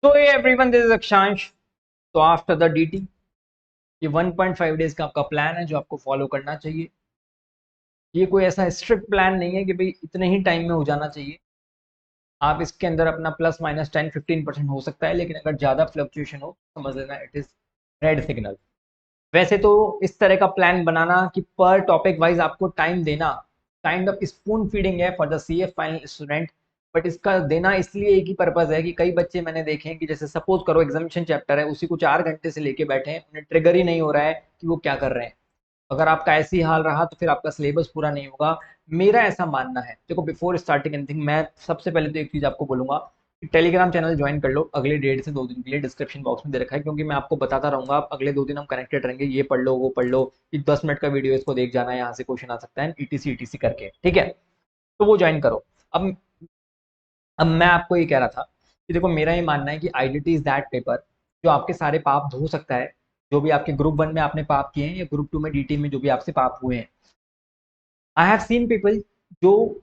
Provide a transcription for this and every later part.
So hey everyone, this is Akshansh. तो after the DT ये 1.5 days का आपका प्लान है जो आपको फॉलो करना चाहिए। ये कोई ऐसा स्ट्रिक्ट प्लान नहीं है कि भाई इतने ही टाइम में हो जाना चाहिए। आप इसके अंदर अपना प्लस माइनस 10-15% हो सकता है, लेकिन अगर ज़्यादा फ्लक्चुएशन हो समझ लेना इट इज़ रेड सिग्नल। वैसे तो इस तरह का प्लान बनाना कि पर टॉपिक वाइज आपको टाइम देना काइंड ऑफ स्पून फीडिंग है for the CA final student. But इसका देना इसलिए एक ही पर्पज है कि कई बच्चे मैंने देखे हैं कि जैसे सपोज करो एग्जामिनेशन चैप्टर है, उसी को 4 घंटे से लेके बैठे हैं, उन्हें ट्रिगर ही नहीं हो रहा है कि वो क्या कर रहे हैं। अगर आपका ऐसी हाल रहा तो फिर आपका सिलेबस पूरा नहीं होगा। मेरा ऐसा मानना है, देखो बिफोर स्टार्टिंग एनीथिंग मैं सबसे पहले तो एक चीज आपको बोलूंगा कि टेलीग्राम चैनल ज्वाइन कर लो अगले 1.5 से 2 दिन के लिए। डिस्क्रिप्शन बॉक्स में दे रखा है, क्योंकि मैं आपको बताता रहूंगा। आप अगले 2 दिन हम कनेक्टेड रहेंगे, ये पढ़ लो वो पढ़ लो, कि 10 मिनट का वीडियो इसको देख जाना है, यहाँ से क्वेश्चन आ सकता है ईटीसी ईटीसी करके, ठीक है। तो वो ज्वाइन करो। अब मैं आपको ये कह रहा था कि देखो मेरा ये मानना है कि आइडेंटिटी इज दैट पेपर जो आपके सारे पाप धो सकता है। जो भी आपके ग्रुप 1 में आपने पाप किए हैं या ग्रुप 2 में डीटी में जो भी आपसे पाप हुए हैं, आई हैव सीन पीपल जो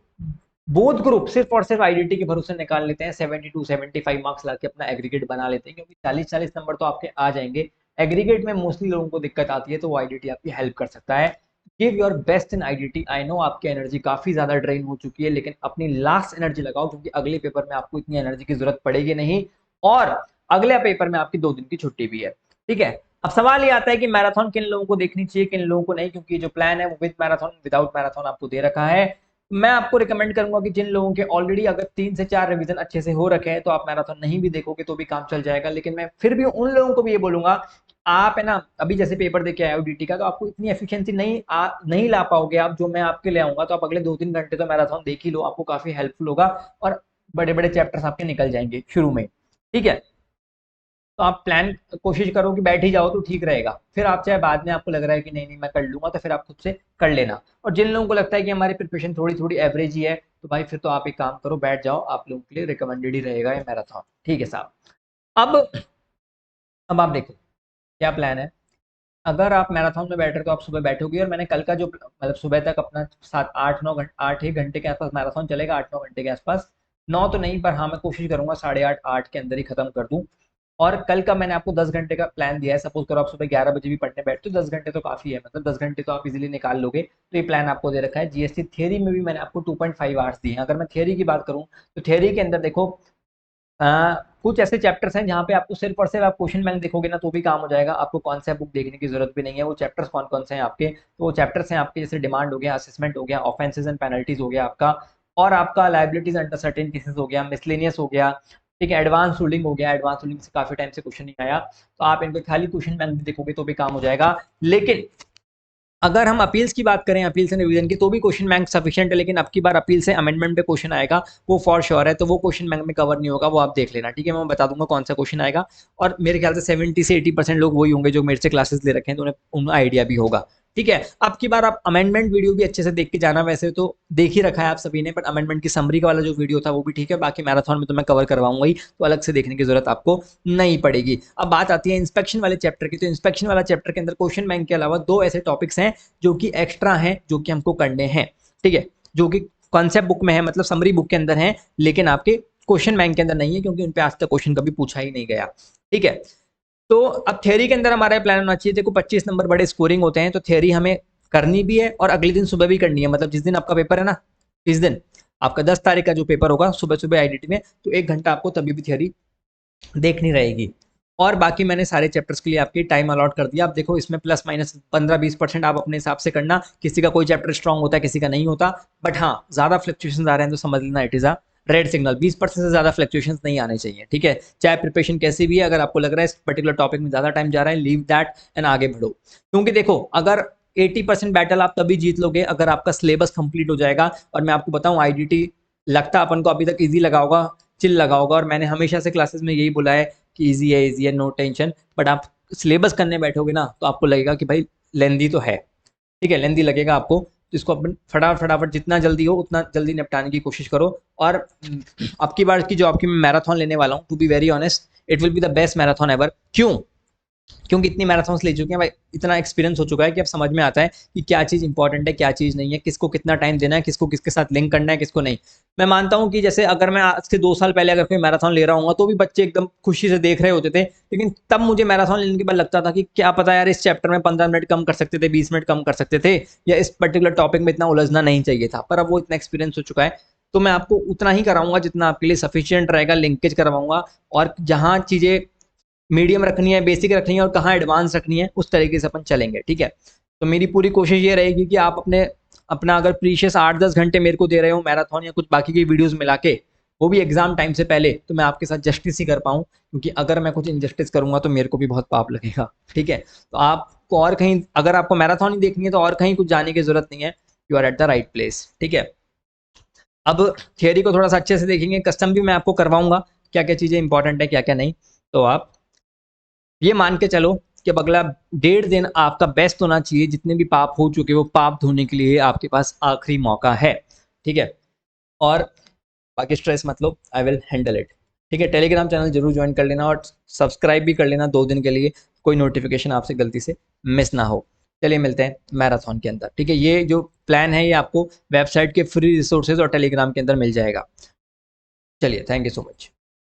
बोथ ग्रुप सिर्फ और सिर्फ आइडेंटिटी के भरोसे निकाल लेते हैं, 72-75 मार्क्स लाके अपना एग्रीगेट बना लेते हैं, क्योंकि 40-40 नंबर तो आपके आ जाएंगे। एग्रीगेट में मोस्टली लोगों को दिक्कत आती है, तो वो आइडेंटिटी आपकी हेल्प कर सकता है। Give your best in identity. I know आपकी एनर्जी काफी ज्यादा ड्रेन हो चुकी है, लेकिन अपनी लास्ट एनर्जी लगाओ, क्योंकि अगले पेपर में आपको इतनी एनर्जी की जरूरत पड़ेगी नहीं। और अगले पेपर में आपकी 2 दिन की छुट्टी भी है, ठीक है। अब सवाल ये आता है कि मैराथन किन लोगों को देखनी चाहिए किन लोगों को नहीं, क्योंकि जो प्लान है वो विद मैराथन विदाउट मैराथन आपको दे रखा है। मैं आपको रिकमेंड करूंगा कि जिन लोगों के ऑलरेडी अगर 3 से 4 रिवीजन अच्छे से हो रखे हैं तो आप मैराथन नहीं भी देखोगे तो भी काम चल जाएगा। लेकिन मैं फिर भी उन लोगों को भी ये बोलूंगा कि आप है ना, अभी जैसे पेपर देके आए हो डीटी का, तो आपको इतनी एफिशिएंसी नहीं ला पाओगे आप, जो मैं आपके ले आऊंगा। तो आप अगले 2-3 घंटे तो मैराथन देख ही लो, आपको काफी हेल्पफुल होगा। और बड़े बड़े चैप्टर्स आपके निकल जाएंगे शुरू में, ठीक है। तो आप प्लान कोशिश करो कि बैठ ही जाओ तो ठीक रहेगा। फिर आप चाहे बाद में आपको लग रहा है कि नहीं नहीं मैं कर लूंगा, तो फिर आप खुद से कर लेना। और जिन लोगों को लगता है कि हमारी प्रिपरेशन थोड़ी थोड़ी एवरेज ही है, तो भाई फिर तो आप एक काम करो, बैठ जाओ। आप लोगों के लिए रिकमेंडेड ही रहेगा ये मैराथन, ठीक है साहब। अब अब आप देखो क्या प्लान है। अगर आप मैराथन में बैठ रहे हो तो आप सुबह बैठोगे, और मैंने कल का जो मतलब सुबह तक अपना 7-8-9 घंटे 8 ही घंटे के आसपास मैराथन चलेगा, 8-9 घंटे के आसपास। 9 तो नहीं, पर हाँ मैं कोशिश करूंगा 8:30-8 के अंदर ही खत्म कर दूं। और कल का मैंने आपको 10 घंटे का प्लान दिया है। सपोज करो आप सुबह 11 बजे भी पढ़ने बैठते हो, 10 घंटे तो काफी है, मतलब 10 घंटे तो आप इजीली निकाल लोगे। तो ये प्लान आपको दे रखा है। जीएसटी थियरी में भी मैंने आपको 2.5 आवर्स दिए हैं। अगर मैं थियरी की बात करूं तो थियरी के अंदर देखो कुछ ऐसे चैप्टर्स हैं जहाँ पे आपको सिर्फ और सिर्फ आप क्वेश्चन बैंक देखोगे ना तो भी काम हो जाएगा। आपको कॉन्सेप्ट बुक देखने की जरूरत भी नहीं है। वो चैप्टर्स कौन कौन से हैं आपके, तो वो चैप्टर्स हैं आपके जैसे डिमांड हो गया, असेसमेंट हो गया, ऑफेंसेस एंड पेनल्टीज हो गया आपका, और आपका लाइबिलिटीज अंडर सर्टेन केसेस हो गया, मिसलेनियस हो गया, ठीक है, एडवांस रूलिंग हो गया। एडवांस रूलिंग से काफी टाइम से क्वेश्चन नहीं आया, तो आप इनको खाली क्वेश्चन बैंक भी देखोगे तो भी काम हो जाएगा। लेकिन अगर हम अपील्स की बात करें, अपील से रिवीजन की, तो भी क्वेश्चन बैंक सफिशिएंट है। लेकिन अब की बार अपील से अमेंडमेंट पे क्वेश्चन आएगा, वो फॉर श्योर है। तो वो क्वेश्चन बैंक में कवर नहीं होगा, वो आप देख लेना, ठीक है। मैं बता दूंगा कौन सा क्वेश्चन आएगा। और मेरे ख्याल से 70 से 80% लोग वही होंगे जो मेरे से क्लासेस ले रखे हैं, तो उन्हें उनका आइडिया भी होगा, ठीक है। अब की बार आप अमेंडमेंट वीडियो भी अच्छे से देख के जाना। वैसे तो देख ही रखा है आप सभी ने, बट अमेंडमेंट की समरी का वाला जो वीडियो था वो भी ठीक है। बाकी मैराथन में तो मैं कवर करवाऊंगा ही, तो अलग से देखने की जरूरत आपको नहीं पड़ेगी। अब बात आती है इंस्पेक्शन वाले चैप्टर की। तो इंस्पेक्शन वाला चैप्टर के अंदर क्वेश्चन बैंक के अलावा 2 ऐसे टॉपिक्स हैं जो कि एक्स्ट्रा हैं, जो कि हमको करने हैं, ठीक है। जो कि कॉन्सेप्ट बुक में है, मतलब समरी बुक के अंदर है, लेकिन आपके क्वेश्चन बैंक के अंदर नहीं है, क्योंकि उन पे आज तक क्वेश्चन कभी पूछा ही नहीं गया, ठीक है। तो अब थ्योरी के अंदर हमारा प्लान होना चाहिए। देखो 25 नंबर बड़े स्कोरिंग होते हैं, तो थ्योरी हमें करनी भी है और अगले दिन सुबह भी करनी है। मतलब जिस दिन आपका पेपर है ना, इस दिन आपका 10 तारीख का जो पेपर होगा सुबह सुबह आईडीटी में, तो 1 घंटा आपको तभी भी थ्योरी देखनी रहेगी। और बाकी मैंने सारे चैप्टर्स के लिए आपकी टाइम अलॉट कर दिया। आप देखो इसमें प्लस माइनस 15-20% आप अपने हिसाब से करना। किसी का कोई चैप्टर स्ट्रांग होता है, किसी का नहीं होता। बट हाँ, ज्यादा फ्लक्चुएशन आ रहे हैं तो समझ लेना it is a red signal. 20% से ज्यादा फ्लक्चुएशन नहीं आने चाहिए, ठीक है। चाहे प्रिपरेशन कैसी भी है, अगर आपको लग रहा है इस पर्टिकुलर टॉपिक में ज्यादा टाइम जा रहा है, लीव दैट एंड आगे बढ़ो। क्योंकि देखो अगर 80% बैटल आप तभी जीत लोगे अगर आपका सिलेबस कंप्लीट हो जाएगा। और मैं आपको बताऊं, आईडीटी लगता अपन को अभी तक ईजी लगा होगा, चिल लगा होगा, और मैंने हमेशा से क्लासेस में यही बोला है कि इजी है नो टेंशन। बट आप सिलेबस करने बैठोगे ना तो आपको लगेगा कि भाई लेंदी तो है, ठीक है, लेंदी लगेगा आपको। तो इसको अपन फटाफट फटाफट जितना जल्दी हो उतना जल्दी निपटाने की कोशिश करो। और अब की बार की जो आपकी मैराथन लेने वाला हूँ, to be very honest, it will be the best marathon ever. क्यों? क्योंकि इतनी मैराथन्स ले चुके हैं भाई, इतना एक्सपीरियंस हो चुका है कि अब समझ में आता है कि क्या चीज़ इंपॉर्टेंट है, क्या चीज़ नहीं है, किसको कितना टाइम देना है, किसको किसके साथ लिंक करना है, किसको नहीं। मैं मानता हूँ कि जैसे अगर मैं आज से 2 साल पहले अगर कोई मैराथन ले रहा हूँ तो भी बच्चे एकदम खुशी से देख रहे होते थे, लेकिन तब मुझे मैराथन लेने के बाद लगता था कि क्या पता यार, इस चैप्टर में 15 मिनट कम कर सकते थे, 20 मिनट कम कर सकते थे, या इस पर्टिकुलर टॉपिक में इतना उलझना नहीं चाहिए था। पर अब वो इतना एक्सपीरियंस हो चुका है, तो मैं आपको उतना ही कराऊंगा जितना आपके लिए सफिशियंट रहेगा, लिंकेज करवाऊंगा, और जहाँ चीज़ें मीडियम रखनी है, बेसिक रखनी है, और कहाँ एडवांस रखनी है, उस तरीके से अपन चलेंगे। ठीक है, तो मेरी पूरी कोशिश ये रहेगी कि आप अपना अगर प्रीशियस 8-10 घंटे मेरे को दे रहे हो मैराथन या कुछ बाकी की वीडियोस मिला के, वो भी एग्जाम टाइम से पहले, तो मैं आपके साथ जस्टिस ही कर पाऊँ, क्योंकि अगर मैं कुछ इनजस्टिस करूंगा तो मेरे को भी बहुत पाप लगेगा। ठीक है, तो आपको और कहीं, अगर आपको मैराथन ही देखनी है तो और कहीं कुछ जाने की जरूरत नहीं है, you are at the right place. ठीक है, अब थियोरी को थोड़ा सा अच्छे से देखेंगे, कस्टम भी मैं आपको करवाऊंगा, क्या क्या चीज़ें इंपॉर्टेंट है, क्या क्या नहीं। तो आप ये मान के चलो कि अब अगला 1.5 दिन आपका बेस्ट होना चाहिए, जितने भी पाप हो चुके वो पाप धोने के लिए आपके पास आखिरी मौका है। ठीक है, और बाकी स्ट्रेस मत लो, आई विल हैंडल इट। ठीक है, टेलीग्राम चैनल जरूर ज्वाइन कर लेना और सब्सक्राइब भी कर लेना 2 दिन के लिए, कोई नोटिफिकेशन आपसे गलती से मिस ना हो। चलिए मिलते हैं मैराथन के अंदर। ठीक है, ये जो प्लान है ये आपको वेबसाइट के फ्री रिसोर्सेज और टेलीग्राम के अंदर मिल जाएगा। चलिए, थैंक यू सो मच।